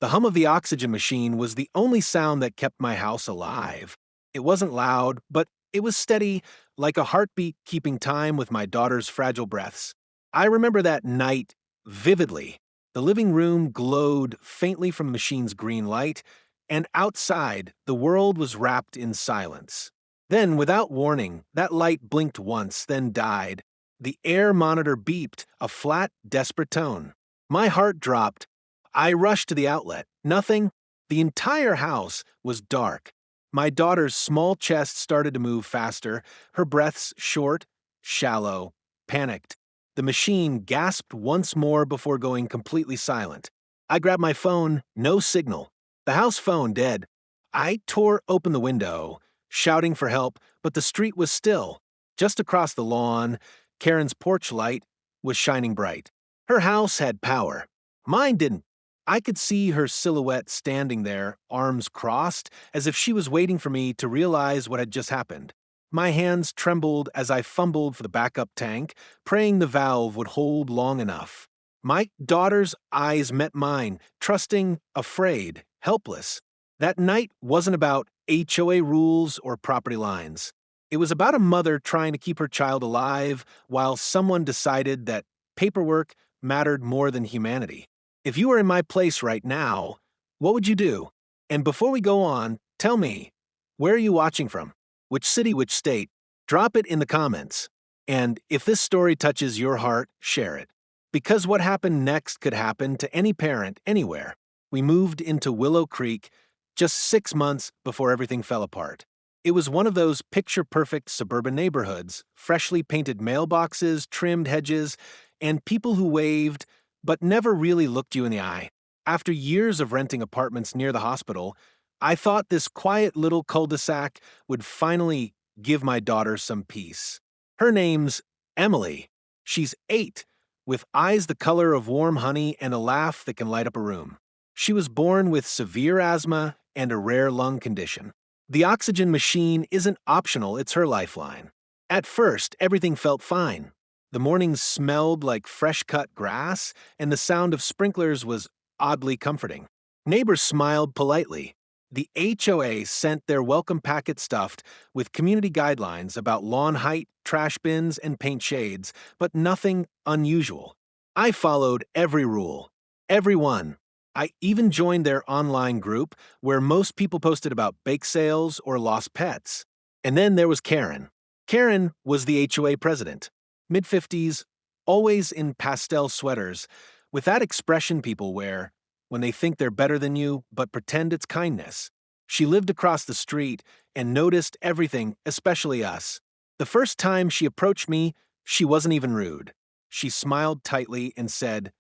The hum of the oxygen machine was the only sound that kept my house alive. It wasn't loud, but it was steady, like a heartbeat keeping time with my daughter's fragile breaths. I remember that night vividly. The living room glowed faintly from the machine's green light, and outside, the world was wrapped in silence. Then, without warning, that light blinked once, then died. The air monitor beeped, a flat, desperate tone. My heart dropped. I rushed to the outlet. Nothing. The entire house was dark. My daughter's small chest started to move faster, her breaths short, shallow, panicked. The machine gasped once more before going completely silent. I grabbed my phone, no signal. The house phone dead. I tore open the window, shouting for help, but the street was still. Just across the lawn, Karen's porch light was shining bright. Her house had power. Mine didn't. I could see her silhouette standing there, arms crossed, as if she was waiting for me to realize what had just happened. My hands trembled as I fumbled for the backup tank, praying the valve would hold long enough. My daughter's eyes met mine, trusting, afraid, helpless. That night wasn't about HOA rules or property lines. It was about a mother trying to keep her child alive while someone decided that paperwork mattered more than humanity. If you were in my place right now, what would you do? And before we go on, tell me, where are you watching from? Which city, which state? Drop it in the comments. And if this story touches your heart, share it. Because what happened next could happen to any parent anywhere. We moved into Willow Creek just 6 months before everything fell apart. It was one of those picture-perfect suburban neighborhoods, freshly painted mailboxes, trimmed hedges, and people who waved but never really looked you in the eye. After years of renting apartments near the hospital, I thought this quiet little cul-de-sac would finally give my daughter some peace. Her name's Emily. She's 8, with eyes the color of warm honey and a laugh that can light up a room. She was born with severe asthma and a rare lung condition. The oxygen machine isn't optional, it's her lifeline. At first, everything felt fine. The mornings smelled like fresh-cut grass, and the sound of sprinklers was oddly comforting. Neighbors smiled politely. The HOA sent their welcome packet stuffed with community guidelines about lawn height, trash bins, and paint shades, but nothing unusual. I followed every rule. Every one. I even joined their online group where most people posted about bake sales or lost pets. And then there was Karen. Karen was the HOA president. Mid-50s, always in pastel sweaters, with that expression people wear when they think they're better than you but pretend it's kindness. She lived across the street and noticed everything, especially us. The first time she approached me, she wasn't even rude. She smiled tightly and said,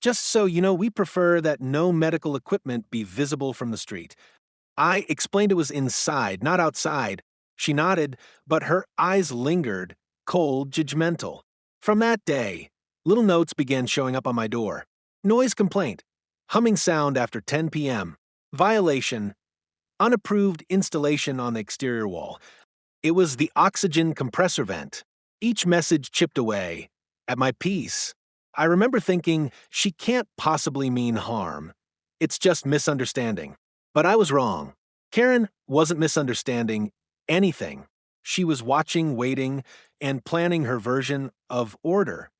"Just so you know, we prefer that no medical equipment be visible from the street." I explained it was inside, not outside. She nodded, but her eyes lingered, cold, judgmental. From that day, little notes began showing up on my door. Noise complaint, humming sound after 10 p.m., violation, unapproved installation on the exterior wall. It was the oxygen compressor vent. Each message chipped away at my peace. I remember thinking, she can't possibly mean harm. It's just misunderstanding. But I was wrong. Karen wasn't misunderstanding anything. She was watching, waiting, and planning her version of order.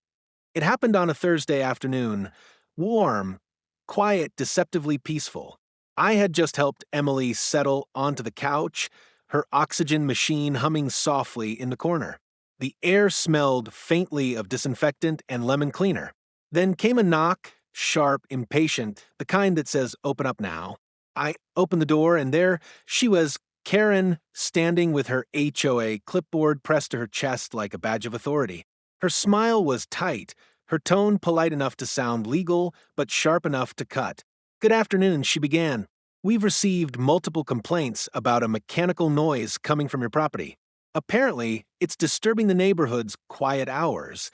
It happened on a Thursday afternoon, warm, quiet, deceptively peaceful. I had just helped Emily settle onto the couch, her oxygen machine humming softly in the corner. The air smelled faintly of disinfectant and lemon cleaner. Then came a knock, sharp, impatient, the kind that says, "Open up now." I opened the door, and there she was, Karen, standing with her HOA clipboard pressed to her chest like a badge of authority. Her smile was tight, her tone polite enough to sound legal, but sharp enough to cut. "Good afternoon," she began. "We've received multiple complaints about a mechanical noise coming from your property. Apparently, it's disturbing the neighborhood's quiet hours."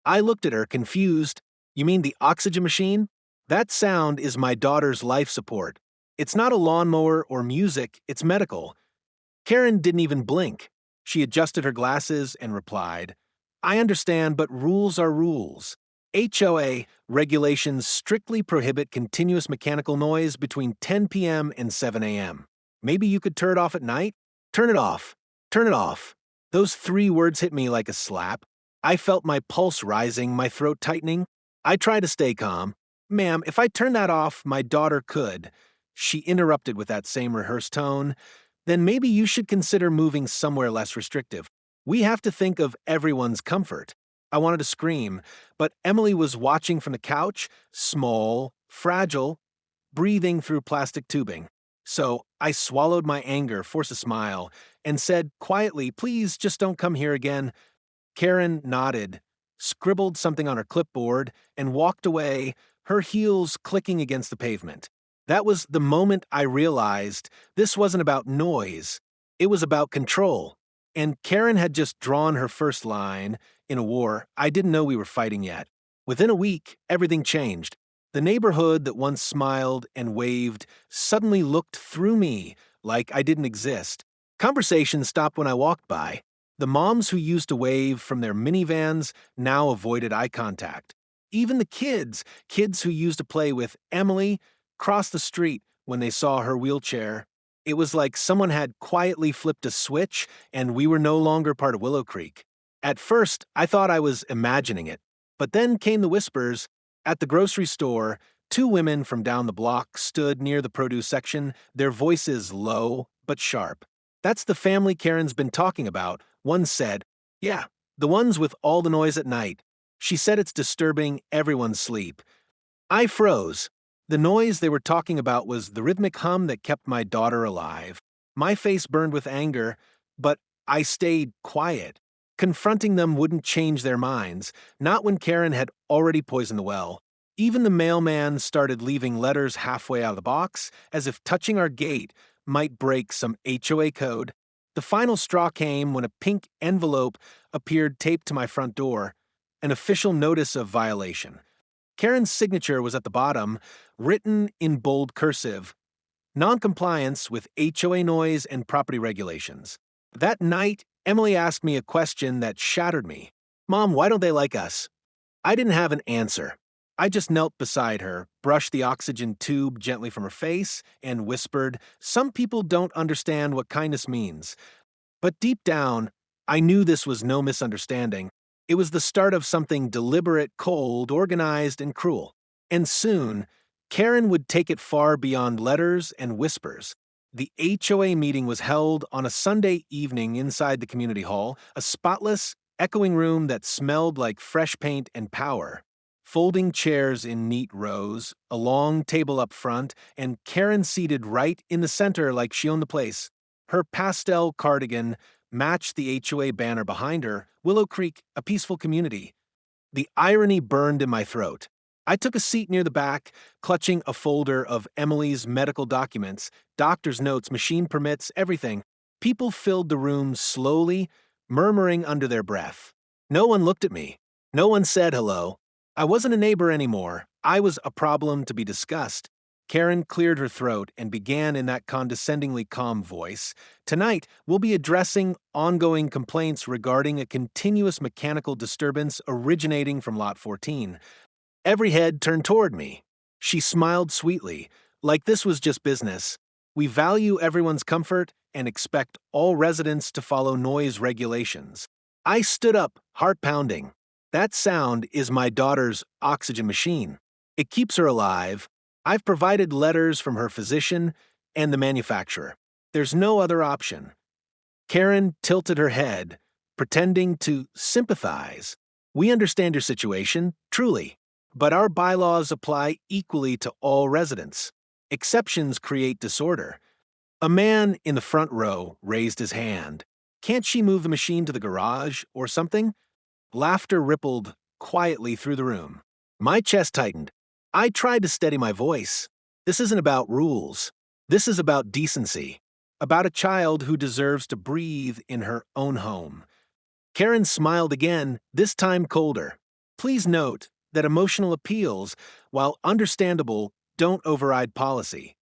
I looked at her, confused. "You mean the oxygen machine? That sound is my daughter's life support. It's not a lawnmower or music, it's medical." Karen didn't even blink. She adjusted her glasses and replied, "I understand, but rules are rules. HOA regulations strictly prohibit continuous mechanical noise between 10 p.m. and 7 a.m. Maybe you could turn it off at night? Turn it off. Turn it off. Those 3 words hit me like a slap. I felt my pulse rising, my throat tightening. I tried to stay calm. Ma'am, if I turn that off, my daughter could. She interrupted with that same rehearsed tone. Then maybe you should consider moving somewhere less restrictive. We have to think of everyone's comfort. I wanted to scream, but Emily was watching from the couch, small, fragile, breathing through plastic tubing. So I swallowed my anger, forced a smile, and said quietly, "Please just don't come here again." Karen nodded, scribbled something on her clipboard, and walked away, her heels clicking against the pavement. That was the moment I realized this wasn't about noise, it was about control. And Karen had just drawn her first line in a war I didn't know we were fighting yet. Within a week, everything changed. The neighborhood that once smiled and waved suddenly looked through me like I didn't exist. Conversations stopped when I walked by. The moms who used to wave from their minivans now avoided eye contact. Even the kids who used to play with Emily, crossed the street when they saw her wheelchair. It was like someone had quietly flipped a switch and we were no longer part of Willow Creek. At first, I thought I was imagining it. But then came the whispers. At the grocery store, 2 women from down the block stood near the produce section, their voices low but sharp. "That's the family Karen's been talking about," one said. "Yeah, the ones with all the noise at night. She said it's disturbing everyone's sleep." I froze. The noise they were talking about was the rhythmic hum that kept my daughter alive. My face burned with anger, but I stayed quiet. Confronting them wouldn't change their minds, not when Karen had already poisoned the well. Even the mailman started leaving letters halfway out of the box, as if touching our gate might break some HOA code. The final straw came when a pink envelope appeared taped to my front door, an official notice of violation. Karen's signature was at the bottom, written in bold cursive, "Noncompliance with HOA noise and property regulations." That night, Emily asked me a question that shattered me. "Mom, why don't they like us?" I didn't have an answer. I just knelt beside her, brushed the oxygen tube gently from her face, and whispered, "Some people don't understand what kindness means." But deep down, I knew this was no misunderstanding. It was the start of something deliberate, cold, organized, and cruel. And soon, Karen would take it far beyond letters and whispers. The HOA meeting was held on a Sunday evening inside the community hall, a spotless, echoing room that smelled like fresh paint and power. Folding chairs in neat rows, a long table up front, and Karen seated right in the center like she owned the place. Her pastel cardigan matched the HOA banner behind her, Willow Creek, a peaceful community. The irony burned in my throat. I took a seat near the back, clutching a folder of Emily's medical documents, doctor's notes, machine permits, everything. People filled the room slowly, murmuring under their breath. No one looked at me. No one said hello. I wasn't a neighbor anymore. I was a problem to be discussed. Karen cleared her throat and began in that condescendingly calm voice. "Tonight, we'll be addressing ongoing complaints regarding a continuous mechanical disturbance originating from Lot 14. Every head turned toward me. She smiled sweetly, like this was just business. "We value everyone's comfort and expect all residents to follow noise regulations." I stood up, heart pounding. That sound is my daughter's oxygen machine. It keeps her alive. I've provided letters from her physician and the manufacturer. There's no other option. Karen tilted her head, pretending to sympathize. "We understand your situation, truly, but our bylaws apply equally to all residents. Exceptions create disorder." A man in the front row raised his hand. "Can't she move the machine to the garage or something?" Laughter rippled quietly through the room. My chest tightened. I tried to steady my voice. This isn't about rules. This is about decency. About a child who deserves to breathe in her own home. Karen smiled again, this time colder. "Please note that emotional appeals, while understandable, don't override policy."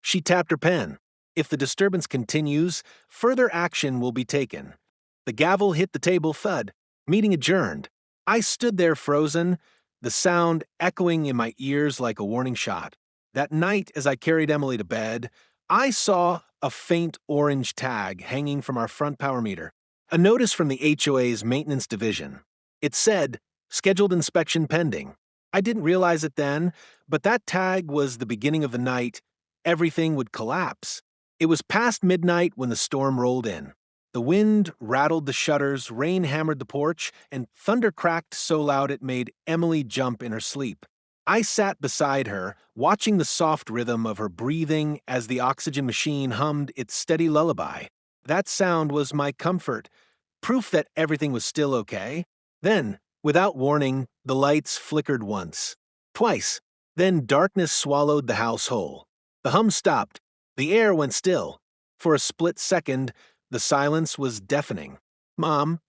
She tapped her pen. "If the disturbance continues, further action will be taken." The gavel hit the table thud. Meeting adjourned. I stood there frozen, the sound echoing in my ears like a warning shot. That night, as I carried Emily to bed, I saw a faint orange tag hanging from our front power meter, a notice from the HOA's maintenance division. It said, "Scheduled inspection pending." I didn't realize it then, but that tag was the beginning of the night everything would collapse. It was past midnight when the storm rolled in. The wind rattled the shutters, rain hammered the porch, and thunder cracked so loud it made Emily jump in her sleep. I sat beside her, watching the soft rhythm of her breathing as the oxygen machine hummed its steady lullaby. That sound was my comfort, proof that everything was still okay. Then, without warning, the lights flickered once, twice. Then darkness swallowed the house whole. The hum stopped. The air went still. For a split second, the silence was deafening. "Mom,"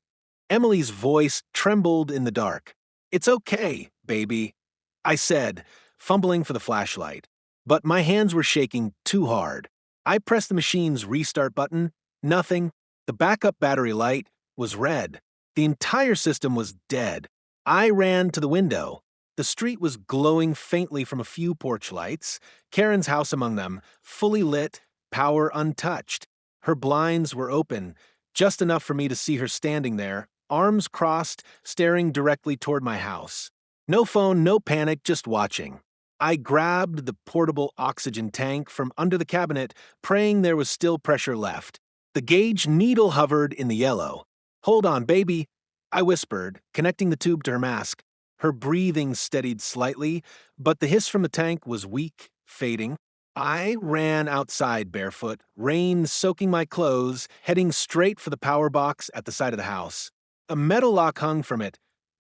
Emily's voice trembled in the dark. "It's okay, baby," I said, fumbling for the flashlight. But my hands were shaking too hard. I pressed the machine's restart button. Nothing. The backup battery light was red. The entire system was dead. I ran to the window. The street was glowing faintly from a few porch lights, Karen's house among them, fully lit, power untouched. Her blinds were open, just enough for me to see her standing there, arms crossed, staring directly toward my house. No phone, no panic, just watching. I grabbed the portable oxygen tank from under the cabinet, praying there was still pressure left. The gauge needle hovered in the yellow. "Hold on, baby," I whispered, connecting the tube to her mask. Her breathing steadied slightly, but the hiss from the tank was weak, fading. I ran outside barefoot, rain soaking my clothes, heading straight for the power box at the side of the house. A metal lock hung from it,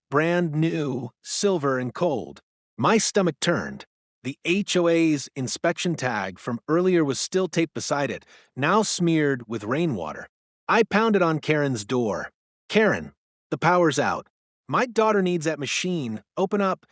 brand new, silver and cold. My stomach turned. The HOA's inspection tag from earlier was still taped beside it, now smeared with rainwater. I pounded on Karen's door. "Karen, the power's out. My daughter needs that machine. Open up."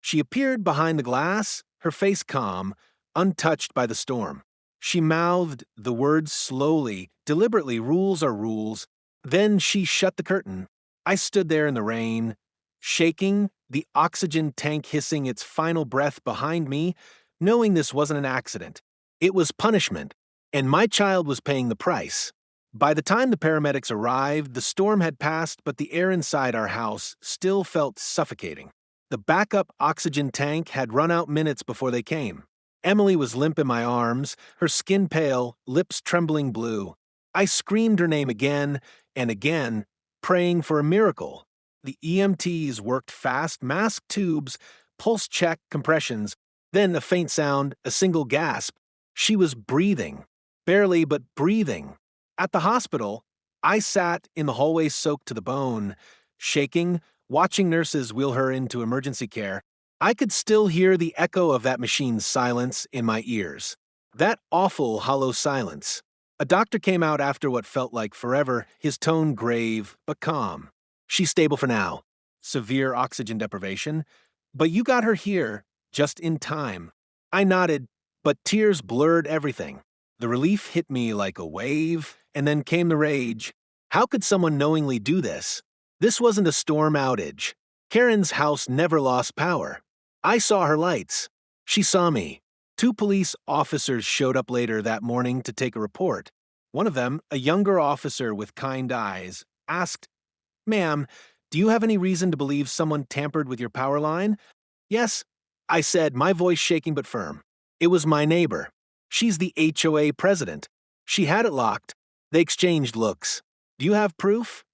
She appeared behind the glass, her face calm, untouched by the storm. She mouthed the words slowly, deliberately, "Rules are rules." Then she shut the curtain. I stood there in the rain, shaking, the oxygen tank hissing its final breath behind me, knowing this wasn't an accident. It was punishment, and my child was paying the price. By the time the paramedics arrived, the storm had passed, but the air inside our house still felt suffocating. The backup oxygen tank had run out minutes before they came. Emily was limp in my arms, her skin pale, lips trembling blue. I screamed her name again and again, praying for a miracle. The EMTs worked fast, mask tubes, pulse check, compressions, then a faint sound, a single gasp. She was breathing. Barely, but breathing. At the hospital, I sat in the hallway soaked to the bone, shaking, watching nurses wheel her into emergency care. I could still hear the echo of that machine's silence in my ears. That awful, hollow silence. A doctor came out after what felt like forever, his tone grave but calm. "She's stable for now. Severe oxygen deprivation. But you got her here, just in time." I nodded, but tears blurred everything. The relief hit me like a wave, and then came the rage. How could someone knowingly do this? This wasn't a storm outage. Karen's house never lost power. I saw her lights. She saw me. 2 police officers showed up later that morning to take a report. One of them, a younger officer with kind eyes, asked, "Ma'am, do you have any reason to believe someone tampered with your power line?" "Yes," I said, my voice shaking but firm. "It was my neighbor. She's the HOA president. She had it locked." They exchanged looks. "Do you have proof?"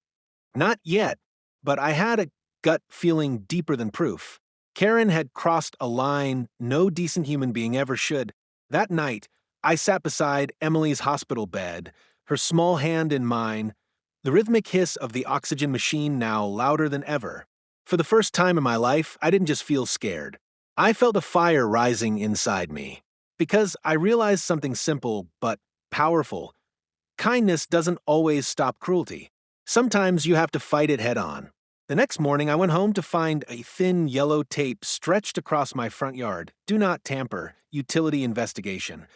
"Not yet, but I had a gut feeling deeper than proof. Karen had crossed a line no decent human being ever should. That night, I sat beside Emily's hospital bed, her small hand in mine, the rhythmic hiss of the oxygen machine now louder than ever. For the first time in my life, I didn't just feel scared. I felt a fire rising inside me. Because I realized something simple but powerful. Kindness doesn't always stop cruelty. Sometimes you have to fight it head on. The next morning, I went home to find a thin yellow tape stretched across my front yard. "Do not tamper. Utility investigation."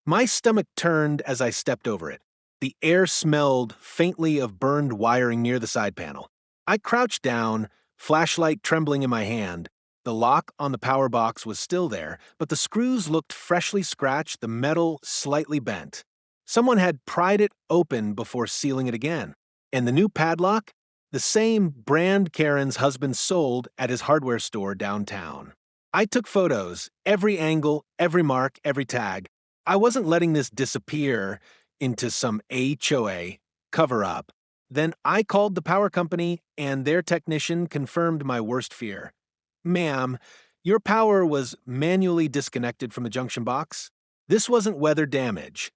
My stomach turned as I stepped over it. The air smelled faintly of burned wiring near the side panel. I crouched down, flashlight trembling in my hand. The lock on the power box was still there, but the screws looked freshly scratched, the metal slightly bent. Someone had pried it open before sealing it again. And the new padlock? The same brand Karen's husband sold at his hardware store downtown. I took photos, every angle, every mark, every tag. I wasn't letting this disappear into some HOA cover-up. Then I called the power company, and their technician confirmed my worst fear. Ma'am, your power was manually disconnected from the junction box. This wasn't weather damage.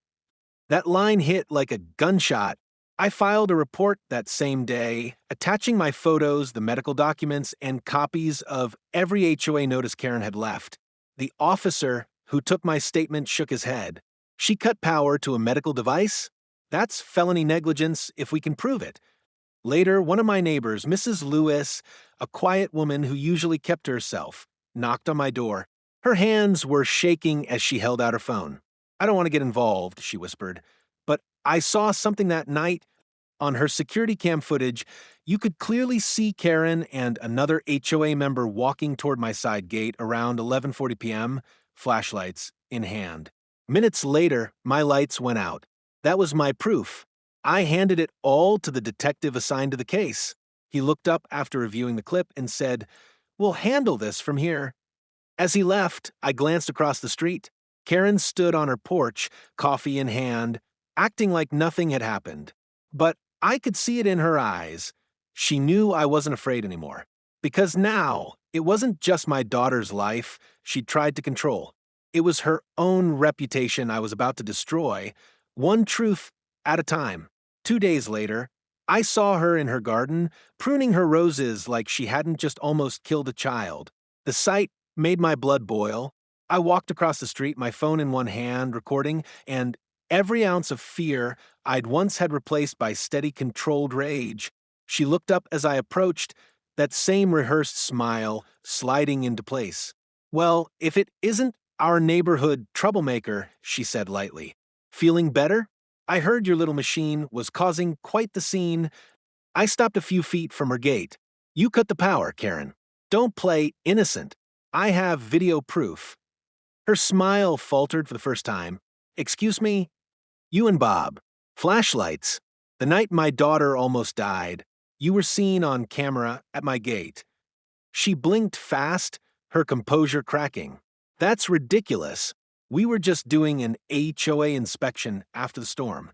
That line hit like a gunshot. I filed a report that same day, attaching my photos, the medical documents, and copies of every HOA notice Karen had left. The officer who took my statement shook his head. She cut power to a medical device? That's felony negligence if we can prove it. Later, one of my neighbors, Mrs. Lewis, a quiet woman who usually kept to herself, knocked on my door. Her hands were shaking as she held out her phone. "I don't want to get involved," she whispered, "but I saw something that night. On her security cam footage, you could clearly see Karen and another HOA member walking toward my side gate around 11:40 p.m., flashlights in hand. Minutes later, my lights went out. That was my proof. I handed it all to the detective assigned to the case. He looked up after reviewing the clip and said, "We'll handle this from here." As he left, I glanced across the street. Karen stood on her porch, coffee in hand, acting like nothing had happened. But I could see it in her eyes. She knew I wasn't afraid anymore. Because now, it wasn't just my daughter's life she'd tried to control. It was her own reputation I was about to destroy, one truth at a time. 2 days later, I saw her in her garden, pruning her roses like she hadn't just almost killed a child. The sight made my blood boil. I walked across the street, my phone in one hand, recording, and every ounce of fear I'd once had replaced by steady, controlled rage. She looked up as I approached, that same rehearsed smile sliding into place. "Well, if it isn't our neighborhood troublemaker," she said lightly. "Feeling better? I heard your little machine was causing quite the scene." I stopped a few feet from her gate. "You cut the power, Karen. Don't play innocent. I have video proof." Her smile faltered for the first time. "Excuse me? You and Bob. Flashlights. The night my daughter almost died, you were seen on camera at my gate." She blinked fast, her composure cracking. "That's ridiculous. We were just doing an HOA inspection after the storm.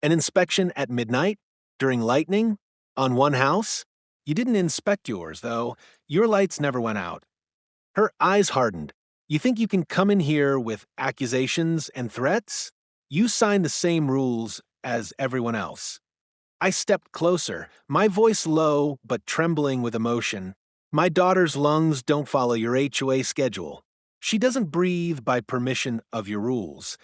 An inspection at midnight? During lightning? On one house? You didn't inspect yours, though. Your lights never went out." Her eyes hardened. "You think you can come in here with accusations and threats? You signed the same rules as everyone else." I stepped closer, my voice low but trembling with emotion. "My daughter's lungs don't follow your HOA schedule. She doesn't breathe by permission of your rules."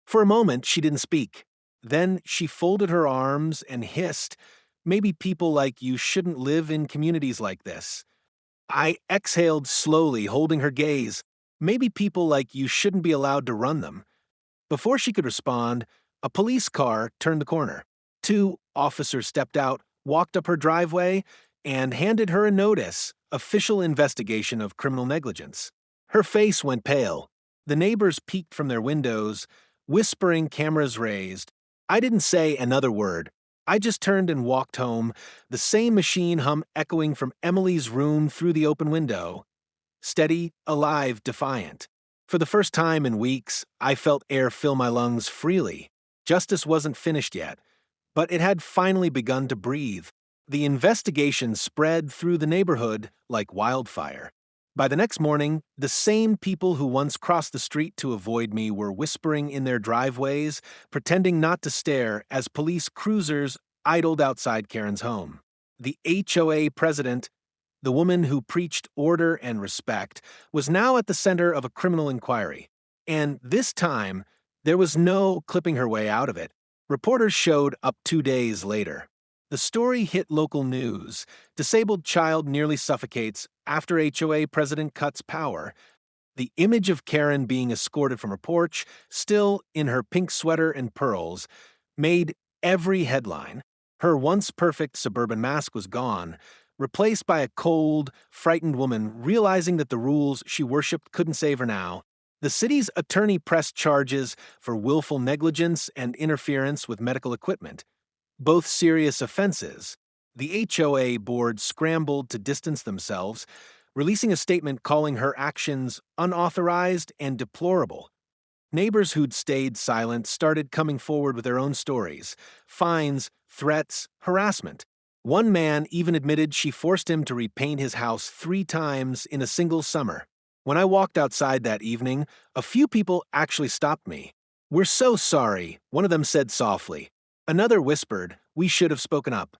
For a moment, she didn't speak. Then she folded her arms and hissed, "Maybe people like you shouldn't live in communities like this." I exhaled slowly, holding her gaze. "Maybe people like you shouldn't be allowed to run them." Before she could respond, a police car turned the corner. 2 officers stepped out, walked up her driveway, and handed her a notice, "Official investigation of criminal negligence." Her face went pale. The neighbors peeked from their windows, whispering, cameras raised. I didn't say another word. I just turned and walked home, the same machine hum echoing from Emily's room through the open window. Steady, alive, defiant. For the first time in weeks, I felt air fill my lungs freely. Justice wasn't finished yet, but it had finally begun to breathe. The investigation spread through the neighborhood like wildfire. By the next morning, the same people who once crossed the street to avoid me were whispering in their driveways, pretending not to stare as police cruisers idled outside Karen's home. The HOA president, the woman who preached order and respect, was now at the center of a criminal inquiry. And this time, there was no clipping her way out of it. Reporters showed up 2 days later. The story hit local news. Disabled child nearly suffocates after HOA president cuts power. The image of Karen being escorted from her porch, still in her pink sweater and pearls, made every headline. Her once perfect suburban mask was gone. replaced by a cold, frightened woman realizing that the rules she worshipped couldn't save her now. The city's attorney pressed charges for willful negligence and interference with medical equipment, both serious offenses. The HOA board scrambled to distance themselves, releasing a statement calling her actions unauthorized and deplorable. Neighbors who'd stayed silent started coming forward with their own stories: fines, threats, harassment. One man even admitted she forced him to repaint his house 3 times in a single summer. When I walked outside that evening, a few people actually stopped me. "We're so sorry," one of them said softly. Another whispered, "We should have spoken up."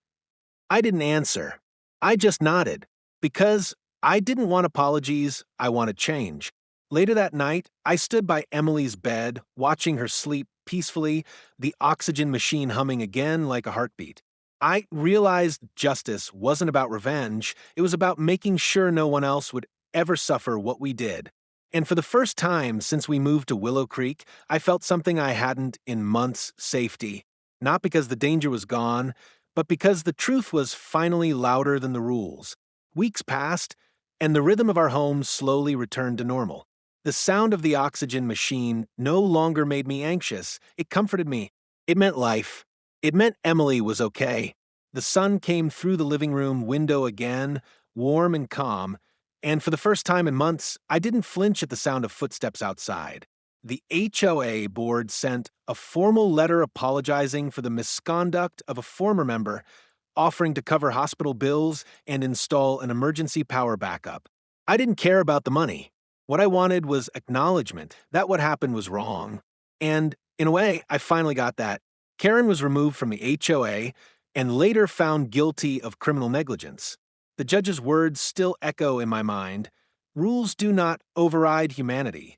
I didn't answer. I just nodded. Because I didn't want apologies, I wanted change. Later that night, I stood by Emily's bed, watching her sleep peacefully, the oxygen machine humming again like a heartbeat. I realized justice wasn't about revenge, it was about making sure no one else would ever suffer what we did. And for the first time since we moved to Willow Creek, I felt something I hadn't in months: safety. Not because the danger was gone, but because the truth was finally louder than the rules. Weeks passed, and the rhythm of our home slowly returned to normal. The sound of the oxygen machine no longer made me anxious. It comforted me. It meant life. It meant Emily was okay. The sun came through the living room window again, warm and calm, and for the first time in months, I didn't flinch at the sound of footsteps outside. The HOA board sent a formal letter apologizing for the misconduct of a former member, offering to cover hospital bills and install an emergency power backup. I didn't care about the money. What I wanted was acknowledgement that what happened was wrong. And, in a way, I finally got that. Karen was removed from the HOA and later found guilty of criminal negligence. The judge's words still echo in my mind: rules do not override humanity.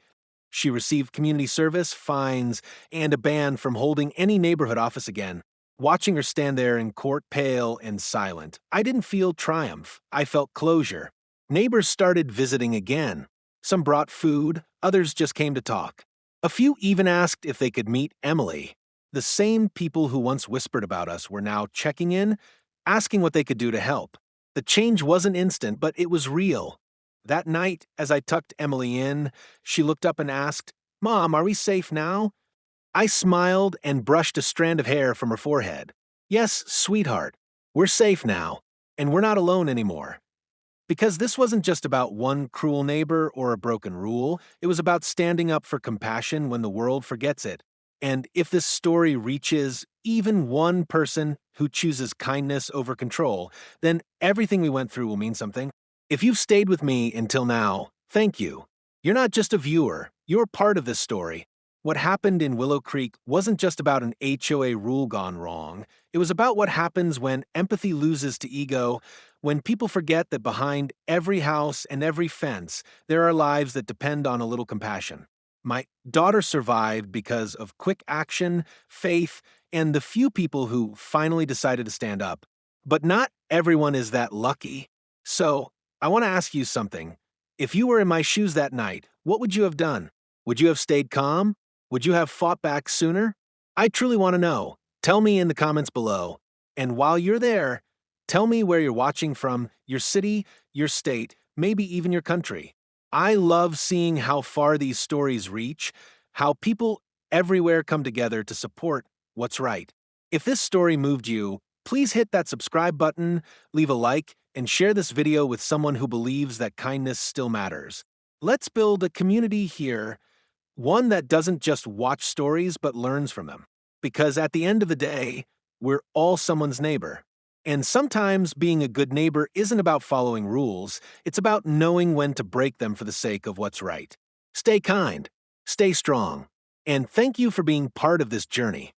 She received community service, fines, and a ban from holding any neighborhood office again. Watching her stand there in court, pale and silent, I didn't feel triumph. I felt closure. Neighbors started visiting again. Some brought food, others just came to talk. A few even asked if they could meet Emily. The same people who once whispered about us were now checking in, asking what they could do to help. The change wasn't instant, but it was real. That night, as I tucked Emily in, she looked up and asked, "Mom, are we safe now?" I smiled and brushed a strand of hair from her forehead. "Yes, sweetheart, we're safe now, and we're not alone anymore." Because this wasn't just about one cruel neighbor or a broken rule, it was about standing up for compassion when the world forgets it. And if this story reaches even one person who chooses kindness over control, then everything we went through will mean something. If you've stayed with me until now, thank you. You're not just a viewer, you're part of this story. What happened in Willow Creek wasn't just about an HOA rule gone wrong. It was about what happens when empathy loses to ego, when people forget that behind every house and every fence, there are lives that depend on a little compassion. My daughter survived because of quick action, faith, and the few people who finally decided to stand up. But not everyone is that lucky. So, I want to ask you something. If you were in my shoes that night, what would you have done? Would you have stayed calm? Would you have fought back sooner? I truly want to know. Tell me in the comments below. And while you're there, tell me where you're watching from: your city, your state, maybe even your country. I love seeing how far these stories reach, how people everywhere come together to support what's right. If this story moved you, please hit that subscribe button, leave a like, and share this video with someone who believes that kindness still matters. Let's build a community here, one that doesn't just watch stories but learns from them. Because at the end of the day, we're all someone's neighbor. And sometimes being a good neighbor isn't about following rules, it's about knowing when to break them for the sake of what's right. Stay kind, stay strong, and thank you for being part of this journey.